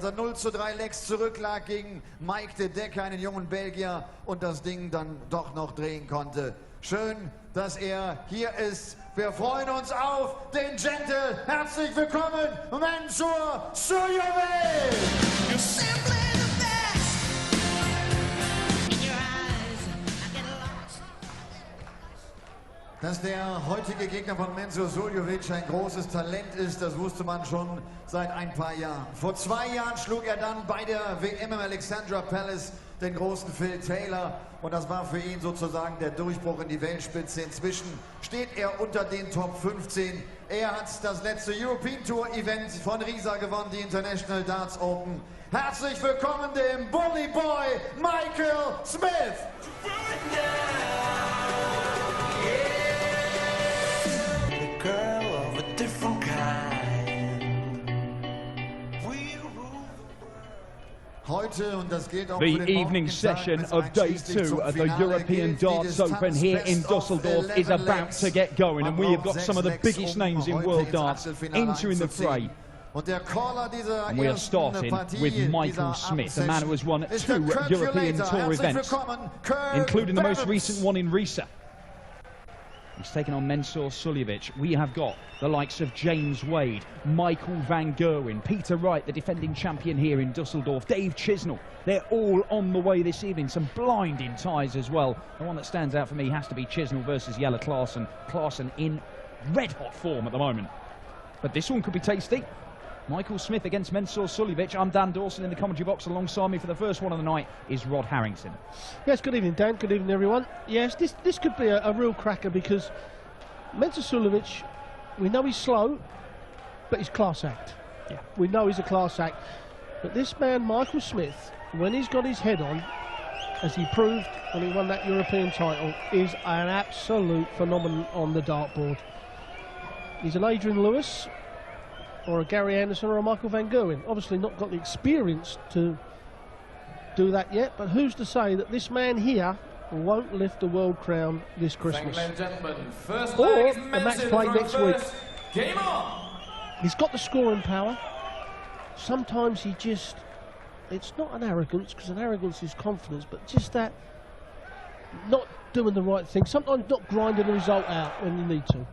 er 0:3 Lecks zurücklag gegen Mike de Decker, einen jungen Belgier, und das Ding dann doch noch drehen konnte. Schön, dass er hier ist. Wir freuen uns auf den Gentle. Herzlich willkommen, M.Smith, Suljovic! Dass der heutige Gegner von M.Smith, Suljovic, ein großes Talent ist, das wusste man schon seit ein paar Jahren. Vor 2 Jahren schlug er dann bei der WM im Alexandra Palace den großen Phil Taylor, und das war für ihn sozusagen der Durchbruch in die Weltspitze. Inzwischen steht er unter den Top 15. Er hat das letzte European Tour Event von Riesa gewonnen, die International Darts Open. Herzlich willkommen dem Bully Boy M.Smith! Heute, und das gilt auch the für den evening session of day 2 of the European Darts Open here in Düsseldorf is about to get going, and we have got some of the biggest names in world darts entering the fray. And we are starting with Michael Smith, a man who has won 2 European Tour events, including the most recent one in Riesa. He's taken on M.Smith Suljovic. We have got the likes of James Wade, Michael van Gerwen, Peter Wright, the defending champion here in Düsseldorf, Dave Chisnell. They're all on the way this evening. Some blinding ties as well. The one that stands out for me has to be Chisnell versus Jelle Klaasen. Klaasen in red-hot form at the moment. But this one could be tasty. Michael Smith against M.Smith Suljovic. I'm Dan Dawson in the commentary box. Alongside me for the first one of the night is Rod Harrington. Yes, good evening, Dan. Good evening, everyone. Yes, this could be a real cracker, because M.Smith Suljovic, we know he's slow, but he's class act. Yeah. We know he's a class act. But this man, Michael Smith, when he's got his head on, as he proved when he won that European title, is an absolute phenomenon on the dartboard. He's an Adrian Lewis, or a Gary Anderson, or a Michael van Gerwen. Obviously not got the experience to do that yet, but who's to say that this man here won't lift the world crown this Christmas? Or the match play next week. Game on! He's got the scoring power. Sometimes he just, it's not an arrogance, because an arrogance is confidence, but just that not doing the right thing. Sometimes not grinding the result out when you need to.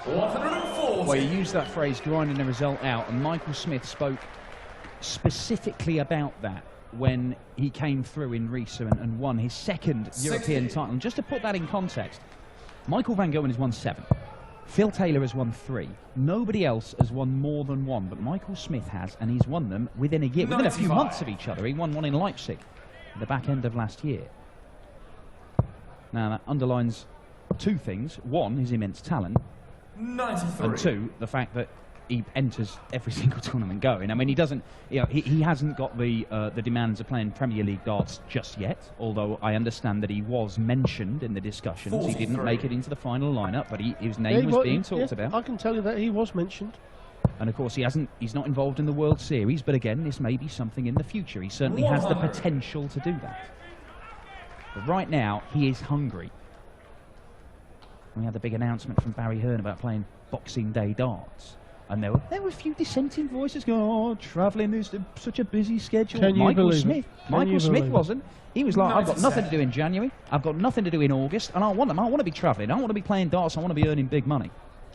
140. Well, you used that phrase, grinding the result out, and Michael Smith spoke specifically about that when he came through in Riesa and won his second European title. And just to put that in context, Michael van Gerwen has won 7. Phil Taylor has won 3. Nobody else has won more than 1, but Michael Smith has, and he's won them within a year, within a few months of each other. He won one in Leipzig at the back end of last year. Now, that underlines 2 things. 1, his immense talent. 93. And 2, the fact that he enters every single tournament going. I mean, he doesn't, you know, he hasn't got the demands of playing Premier League darts just yet, although I understand that he was mentioned in the discussions. 43. He didn't make it into the final lineup, but his name was being talked about. I can tell you that he was mentioned. And of course, he's not involved in the World Series, but again, this may be something in the future. He certainly has the potential to do that. But right now, he is hungry. We had the big announcement from Barry Hearn about playing Boxing Day darts. And there were a few dissenting voices going, oh, travelling, there's such a busy schedule. Michael Smith wasn't. He was like, I've got nothing to do in January, I've got nothing to do in August, and I want to be travelling, I want to be playing darts, I want to be earning big money.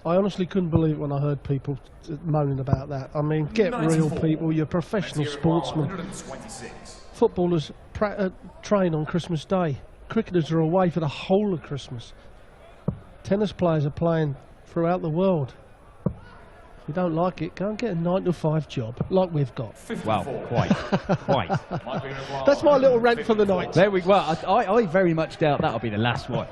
I honestly couldn't believe it when I heard people moaning about that. I mean, get 94. Real, people, you're professional sportsmen. 126. Footballers train on Christmas Day. Cricketers are away for the whole of Christmas. Tennis players are playing throughout the world. If you don't like it, go and get a 9-to-5 job, like we've got. 54. Well, quite. That's my little rant for the night. There we go. I very much doubt that'll be the last one.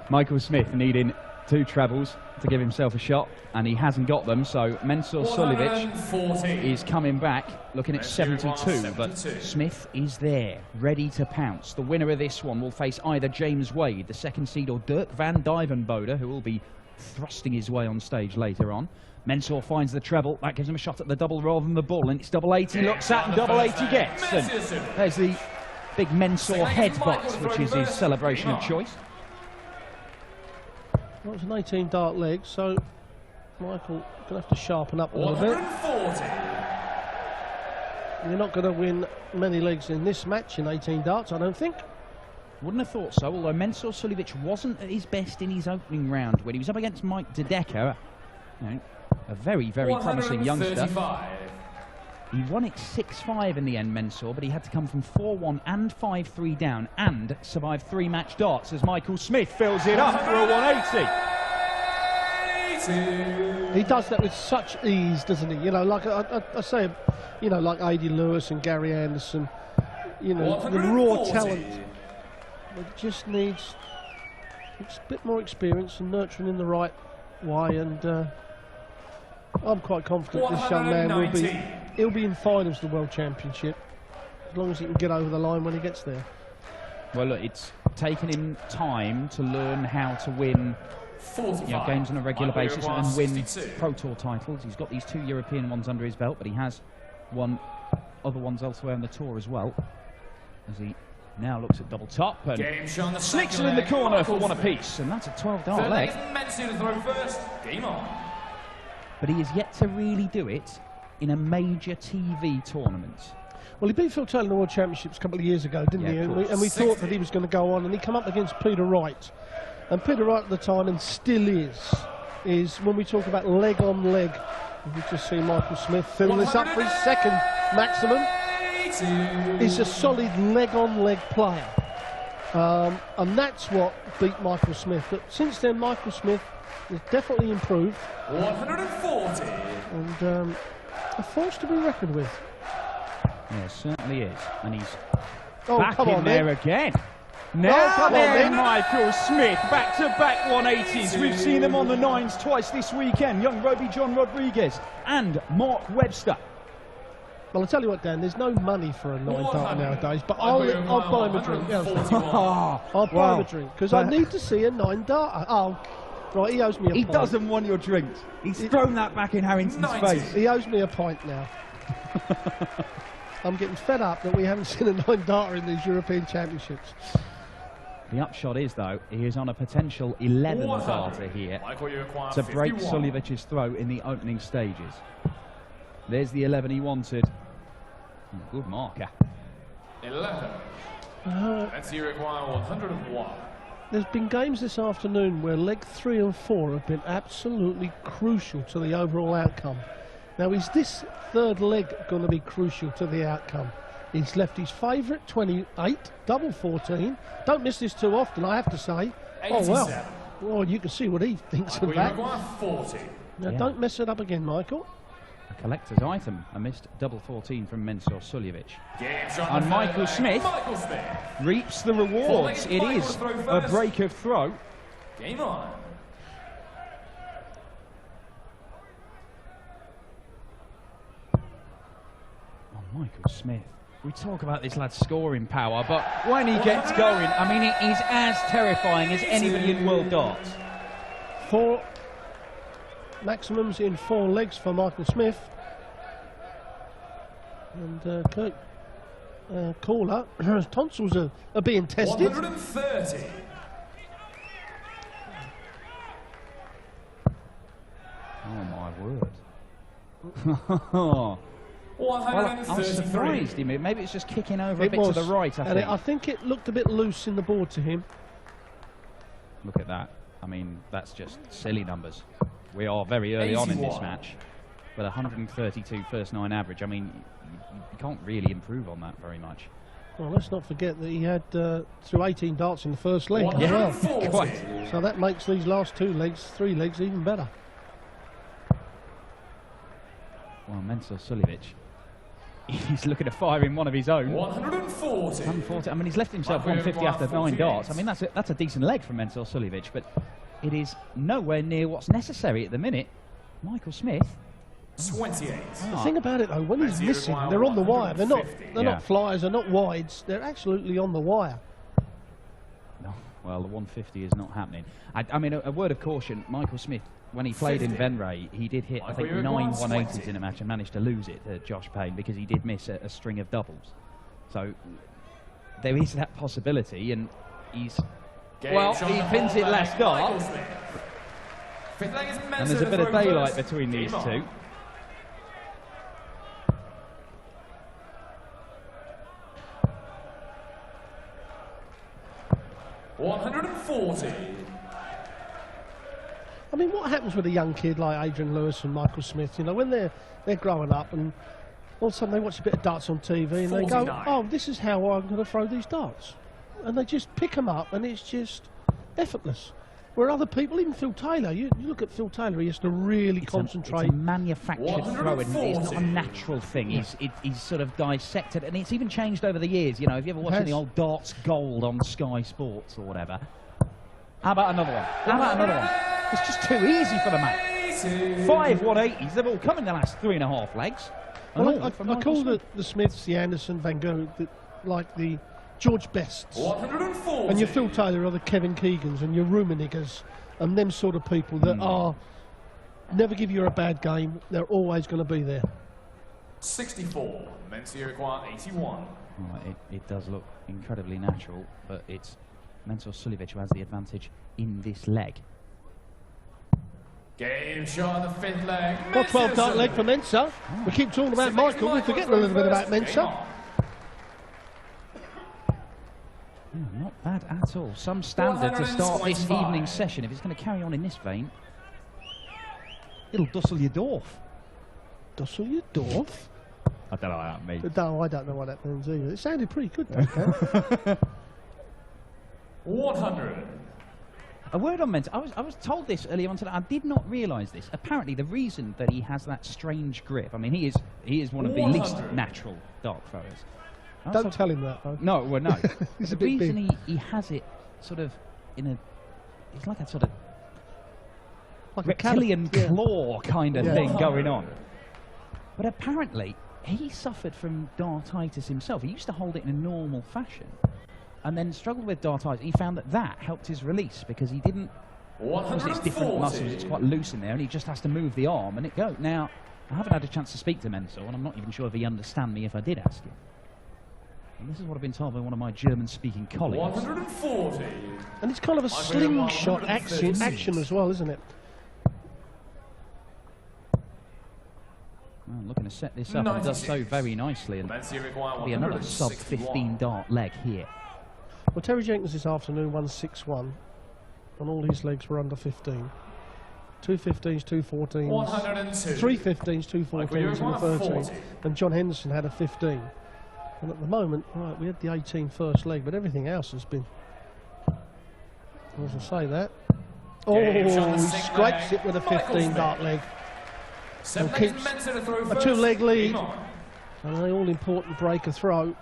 Michael Smith needing 2 trebles to give himself a shot, and he hasn't got them, so M.Smith Suljovic is coming back, looking at 72, but Smith is there, ready to pounce. The winner of this one will face either James Wade, the 2nd seed, or Dirk van Dijvenbode, who will be thrusting his way on stage later on. M.Smith finds the treble, that gives him a shot at the double rather than the bull, and it's double 8 he looks at, and double 8 he gets. And there's the big M.Smith headbutt, which is his celebration of choice. Well, it's an 18 dart leg, so Michael going to have to sharpen up a little bit. You're not going to win many legs in this match in 18 darts, I don't think. Wouldn't have thought so, although Mensur Suljovic wasn't at his best in his opening round when he was up against Mike De Decker, you know, a very, very promising youngster. He won it 6-5 in the end, Mensur, but he had to come from 4-1 and 5-3 down and survive 3 match darts as Michael Smith fills it up for a 180. He does that with such ease, doesn't he? You know, like I say, you know, like Adi Lewis and Gary Anderson, you know, the raw talent. It just needs a bit more experience and nurturing in the right way, and I'm quite confident this young man he'll be in finals of the World Championship, as long as he can get over the line when he gets there. Well, look, it's taken him time to learn how to win games on a regular basis and win Pro Tour titles. He's got these 2 European ones under his belt, but he has won other ones elsewhere on the tour as well, as he now looks at double top and sneaks it in the corner for 1 apiece, and that's a 12-dart leg. But he is yet to really do it in a major TV tournament. Well, he beat Phil Taylor in the World Championships a couple of years ago, didn't he? And we thought that he was going to go on, and he came up against Peter Wright. And Peter Wright at the time, and still is when we talk about leg on leg. You just see Michael Smith filling this up for his 2nd maximum. He's a solid leg-on-leg player, and that's what beat Michael Smith. But since then, Michael Smith has definitely improved. 140. And a force to be reckoned with. Yeah, certainly is. And he's back in there again. Now then, Michael Smith, back-to-back 180s. We've seen them on the 9s twice this weekend. Young Roby John Rodriguez and Mark Webster. Well, I'll tell you what, Dan, there's no money for a 9-darter nowadays, but I'll buy him a drink. I'll buy him a drink, because I need to see a 9-darter. Oh, right, he owes me a pint. He doesn't want your drink. He's thrown that back in Harrington's face. He owes me a pint now. I'm getting fed up that we haven't seen a 9-darter in these European Championships. The upshot is, though, he is on a potential 11-darter here to break Suljovic's throw in the opening stages. There's the 11 he wanted. Good marker. 11. That's you require 101. There's been games this afternoon where leg 3 and 4 have been absolutely crucial to the overall outcome. Now, is this 3rd leg going to be crucial to the outcome? He's left his favourite 28, double 14. Don't miss this too often, I have to say. 87. Oh, well. Well, you can see what he thinks of that. Require 40. Now, don't mess it up again, Michael. A collector's item, a missed double 14 from Mensur Suljovic. And Michael Smith reaps the rewards. It is a break of throw. Game on. Oh, Michael Smith. We talk about this lad's scoring power, but when he gets going, I mean, it is as terrifying as anybody in world darts. 4 maximums in 4 legs for Michael Smith. And Kurt Caller, his tonsils are being tested. 130. Oh my word. Well, I'm surprised him. Maybe it's just kicking over a bit to the right, I think it looked a bit loose in the board to him. Look at that. I mean, that's just silly numbers. We are very early on in this match. But 132 first 9 average, I mean, you can't really improve on that very much. Well, let's not forget that he had through 18 darts in the first leg as well. Quite. So that makes these last 2 legs, 3 legs, even better. Well, Mensur Suljovic, he's looking to fire in one of his own. 140. 140. I mean, he's left himself 150 after 9 darts. I mean, that's a decent leg from Mensur Suljovic, but it is nowhere near what's necessary at the minute. Michael Smith. 28. The thing about it, though, when he's missing, they're on the wire. They're not flyers, they're not wides. They're absolutely on the wire. No, well, the 150 is not happening. I mean, a word of caution, Michael Smith, when he played in Venray, he did hit, I think, 9 180s in a match and managed to lose it to Josh Payne because he did miss a string of doubles. So there is that possibility, and he's... Well, he pins it last dart. And there's a bit of daylight between these two. 140. I mean, what happens with a young kid like Adrian Lewis and Michael Smith, you know, when they're growing up and all of a sudden they watch a bit of darts on TV and 49. they go, oh, this is how I'm going to throw these darts. And they just pick them up and it's just effortless. Where other people, even Phil Taylor, you look at Phil Taylor, he has to really concentrate. It's a manufactured throwing. It's not a natural thing. Yeah. He's sort of dissected, and it's even changed over the years. You know, if you ever watched the old Darts Gold on Sky Sports or whatever. How about another one? How about another one? It's just too easy for the man. 5 180s. They've all come in the last 3.5 legs. Well, I call the Smiths, the Anderson, Van Gogh, like the George Bests. 140. And your Phil Taylor are the Kevin Keegans and your Rummenigges and them sort of people that are never give you a bad game. They're always going to be there. 64. Mensah require 81. Right, it does look incredibly natural, but it's Mensah Suljovic who has the advantage in this leg. Game shot on the 5th leg. Well, 12 dart leg for Mensah. We keep talking about Michael, we're forgetting a little bit about Mensah. Not bad at all. Some standard to start this evening session. If it's going to carry on in this vein, it'll Dusseldorf. Dusseldorf? I don't know what that means. No, I don't know what that means either. It sounded pretty good, though. 100. A word on Mensah. I was told this earlier on today. I did not realise this. Apparently, the reason that he has that strange grip. I mean, he is one of the least natural dart throwers. Don't tell him that, though. No, well, no. He's the a bit reason big. he has it sort of in a, it's like a sort of Like reptilian claw kind of thing going on. 100. But apparently, he suffered from dartitis himself. He used to hold it in a normal fashion and then struggled with dartitis. He found that helped his release because he didn't, obviously it's different muscles, it's quite loose in there, and he just has to move the arm and it goes. Now, I haven't had a chance to speak to Mensah, and I'm not even sure if he understands me if I did ask him. And this is what I've been told by one of my German-speaking colleagues. 140. And it's kind of a slingshot action as well, isn't it? Well, looking to set this up, and does so very nicely. And be another sub-15 dart leg here. Well, Terry Jenkins this afternoon won 6-1, and all his legs were under 15. 2 15s, 2 14s, 102. 3 15s, 2 14s, and a 13. And John Henderson had a 15. And at the moment, right, we had the 18 first leg, but everything else has been. As I say that. Oh, he scrapes it with a 15 dart leg. And keeps a 2-leg lead. And an all-important breaker throw.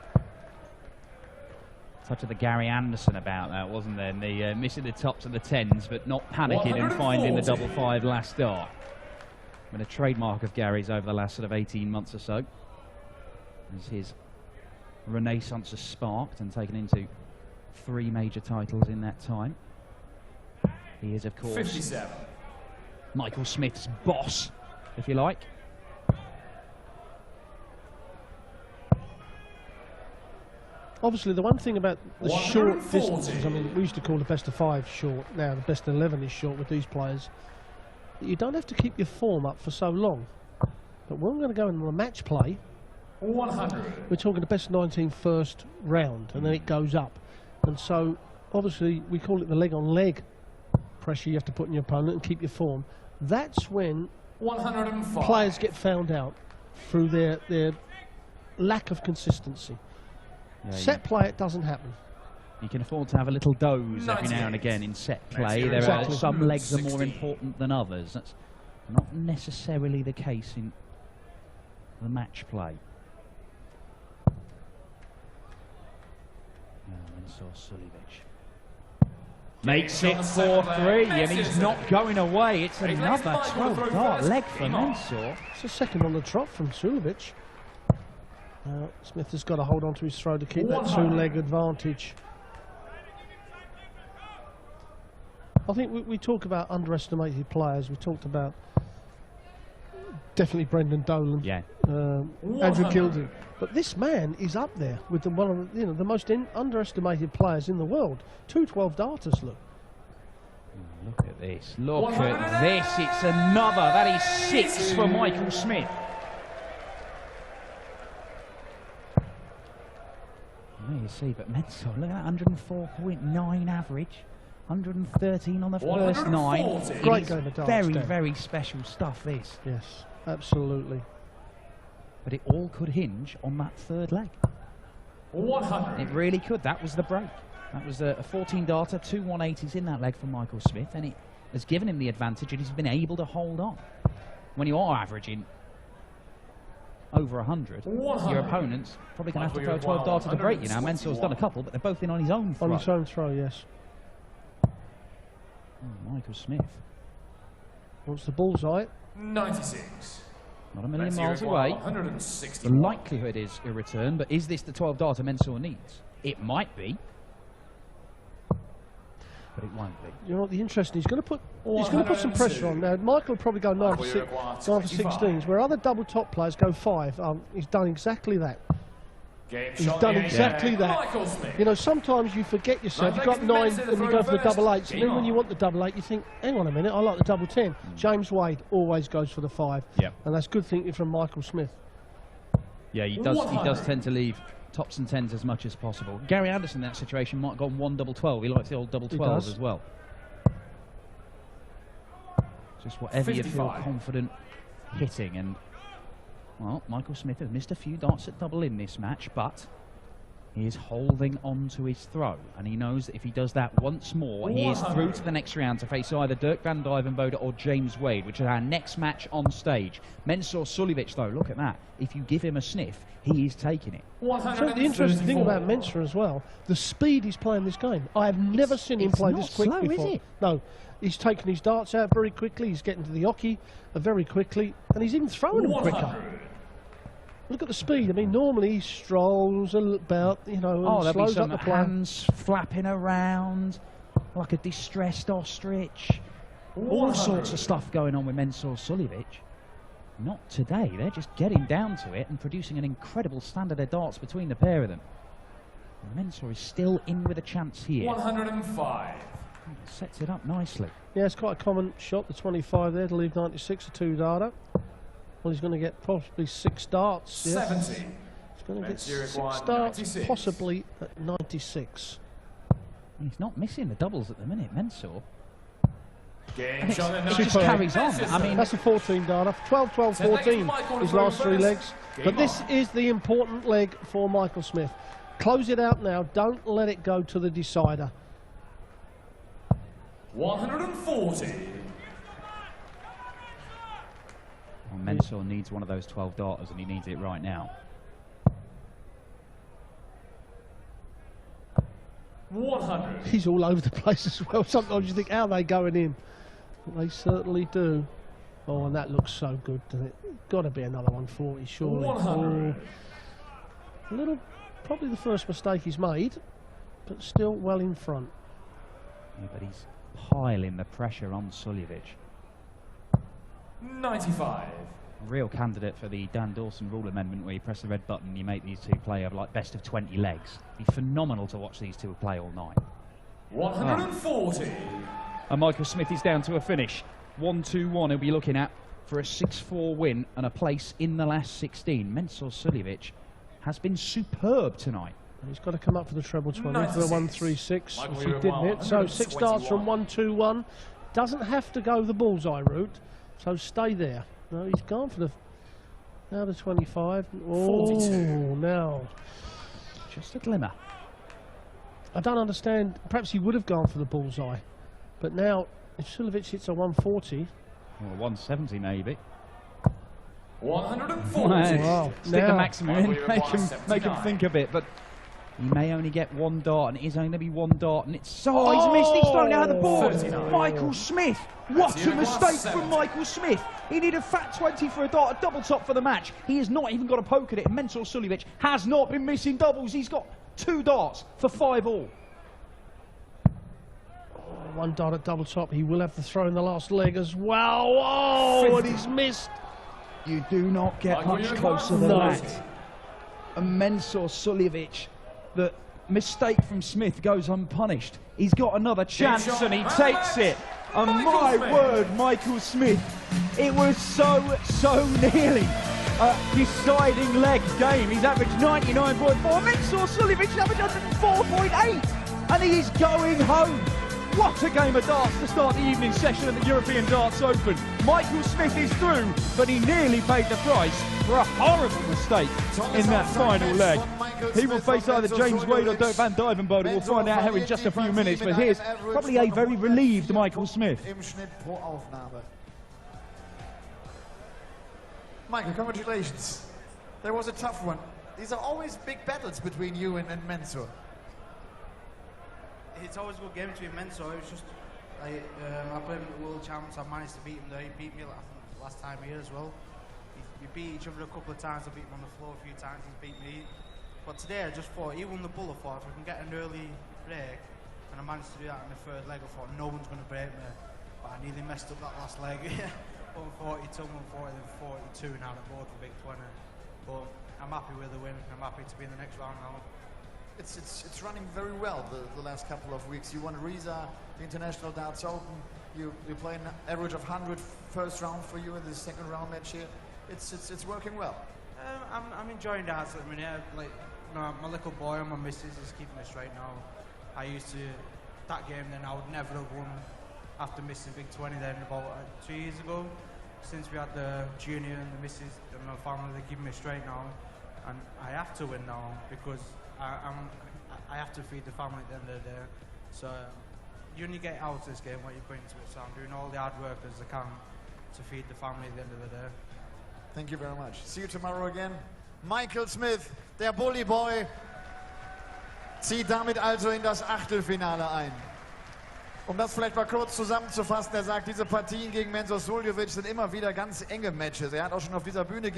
Touch of the Gary Anderson about that, wasn't there? And the missing the tops of the 10s, but not panicking and finding the 5-5 last dart. Been a trademark of Gary's over the last sort of 18 months or so. As his renaissance has sparked and taken into 3 major titles in that time. He is, of course, 57. Michael Smith's boss, if you like. Obviously, the one thing about the short distances, I mean, we used to call the best of 5 short. Now the best of 11 is short with these players. You don't have to keep your form up for so long. But when we're going to go into a match play, 100. we're talking the best 19 first round, and then it goes up. And so, obviously, we call it the leg-on-leg pressure you have to put on your opponent and keep your form. That's when 105. players get found out through their lack of consistency. Yeah, Set play, it doesn't happen. You can afford to have a little doze every now and again in set play. There are some legs are more important than others. That's not necessarily the case in the match play. Mensah Suljovic makes it 4-3, and he's not going away. It's another 12-dart leg for Mensah. It's a second on the trot from Suljovic. Smith has got to hold on to his throw to keep that 2-leg advantage. I think we talk about underestimated players. We talked about definitely Brendan Dolan, Andrew Gilding, but this man is up there with one of the most underestimated players in the world. 2 12-darters, look. Look at this. Look at this. It's another. That is 6 for Michael Smith. you see, but Mensah, look at that, 104.9 average. 113 on the first 9. Great game of darts. Very, very special stuff, this. Yes, absolutely. But it all could hinge on that third leg. 100. It really could. That was the break. That was a 14-darter, 2 180s in that leg for Michael Smith, and it has given him the advantage, and he's been able to hold on. When you are averaging over 100, your opponent's probably going to have to throw a 12-darter to break you now. Mensah's done a couple, but they've both been on his own throw. On his own throw, yes. Oh, Michael Smith. Wants the bullseye. 96. Not a million miles away. 160. The likelihood is a return, but is this the 12-darter Mensah needs? It might be, but it won't be. You know what the interesting? He's going to put some pressure on now. Michael will probably go 9 for 16s, where other double top players go 5. He's done exactly that. He's done exactly that. You know, sometimes you forget yourself. You've got 9 and you go for the double 8s. And then when you want the double 8, you think, hang on a minute, I like the double 10. James Wade always goes for the 5. Yep. And that's good thinking from Michael Smith. Yeah, he does tend to leave tops and 10s as much as possible. Gary Anderson in that situation might have gone 1 double 12. He likes the old double 12s as well. Just whatever 55. You feel confident hitting. And well, Michael Smith has missed a few darts at double in this match, but he is holding on to his throw, and he knows that if he does that once more, he is through to the next round to face either Dirk van Dijvenbode or James Wade, which is our next match on stage. Mensah Suljovic, though, look at that. If you give him a sniff, he is taking it. So the interesting thing about Mensah as well, the speed he's playing this game. I have never seen him play this quick before. Is it? No, he's taking his darts out very quickly. He's getting to the hockey very quickly, and he's even throwing them quicker. Look at the speed. I mean, normally he strolls about, you know, and slows up the play. Hands flapping around like a distressed ostrich. All sorts of stuff going on with Mensah Suljovic. Not today. They're just getting down to it and producing an incredible standard of darts between the pair of them. And Mensah is still in with a chance here. 105. Sets it up nicely. Yeah, it's quite a common shot, the 25 there to leave 96, a 2-darter. Well, he's going to get possibly 6 darts. Yes. 70. He's going to get 6 darts, 96. Possibly at 96. He's not missing the doubles at the minute, Mensah. It just carries on. I mean, that's a 14-darter. 12, 12, 14, his last 3 legs. But this is the important leg for Michael Smith. Close it out now. Don't let it go to the decider. 140. Well, Mensah needs one of those 12 darters, and he needs it right now. 100. He's all over the place as well. Sometimes you think, how are they going in? They certainly do. Oh, and that looks so good, doesn't it? Got to be another 140, surely. 100. A little, probably the first mistake he's made, but still well in front. Yeah, but he's piling the pressure on Suljovic. 95. A real candidate for the Dan Dawson rule amendment, where you press the red button and you make these two play over like best of 20 legs. It'd be phenomenal to watch these two play all night. 140. And Michael Smith is down to a finish. 1-2-1 he'll be looking at for a 6-4 win and a place in the last 16. Mensah Suljovic has been superb tonight. He's got to come up for the treble 20 for the 136 if he didn't hit. So 6 darts from 1-2-1. Doesn't have to go the bullseye route, so stay there. No, he's gone for the now the 25. Oh, 42. Now just a glimmer. I don't understand. Perhaps he would have gone for the bullseye, but now if Suljovic hits a 140, or 170 maybe. 140. Wow. Stick the maximum in, make him think a bit, but he may only get 1 dart, and it is only going to be 1 dart, and it's he's missed. He's thrown out of the board. 39. Michael Smith. What a mistake from Michael Smith. He needed a fat 20 for a dart, a double top for the match. He has not even got a poke at it. Mensah Suljovic has not been missing doubles. He's got 2 darts for 5 all. 1 dart at double top. He will have the throw in the last leg as well. Oh, and he's missed. You do not get much closer than that. And Mensah Suljovic, the mistake from Smith goes unpunished. He's got another chance and he takes it. And my word, Michael Smith, it was so nearly deciding leg game. He's averaged 99.4. Mensur Suljovic averaged 104.8. And he is going home. What a game of darts to start the evening session at the European Darts Open. Michael Smith is through, but he nearly paid the price for a horrible mistake in that final leg. He will face either James Wade or Dirk van Dijvenbode. We'll find out how in just a few minutes, but here's probably a very relieved Michael Smith. Michael, congratulations. There was a tough one. These are always big battles between you and Mensur. It's always a good game between Mensur. It was just like I played with the world champs. I managed to beat him there. He beat me last time here as well. We beat each other a couple of times. I beat him on the floor a few times. He's beat me. But today I just thought he won the bull. I thought if we can get an early break, and I managed to do that in the third leg. I thought no one's going to break me. But I nearly messed up that last leg. 142, 140, 42 now. They're both for big 20. But I'm happy with the win. I'm happy to be in the next round now. It's running very well the last couple of weeks. You won Riesa, the International Darts Open. You play an average of 100 first round for you in the second round match here. It's working well. I'm enjoying darts at the minute. Like, my little boy and my missus is keeping me straight now. I used to that game then I would never have won after missing Big 20 then about 2 years ago. Since we had the junior and the missus and my family, they're keeping me straight now, and I have to win now because I have to feed the family at the end of the day. So you only get out of this game what you put into it. So I'm doing all the hard work as I can to feed the family at the end of the day. Thank you very much. See you tomorrow again. Michael Smith, der Bully Boy, zieht damit also in das Achtelfinale ein. Um das vielleicht mal kurz zusammenzufassen, er sagt, diese Partien gegen Mensur Suljovic sind immer wieder ganz enge Matches. Er hat auch schon auf dieser Bühne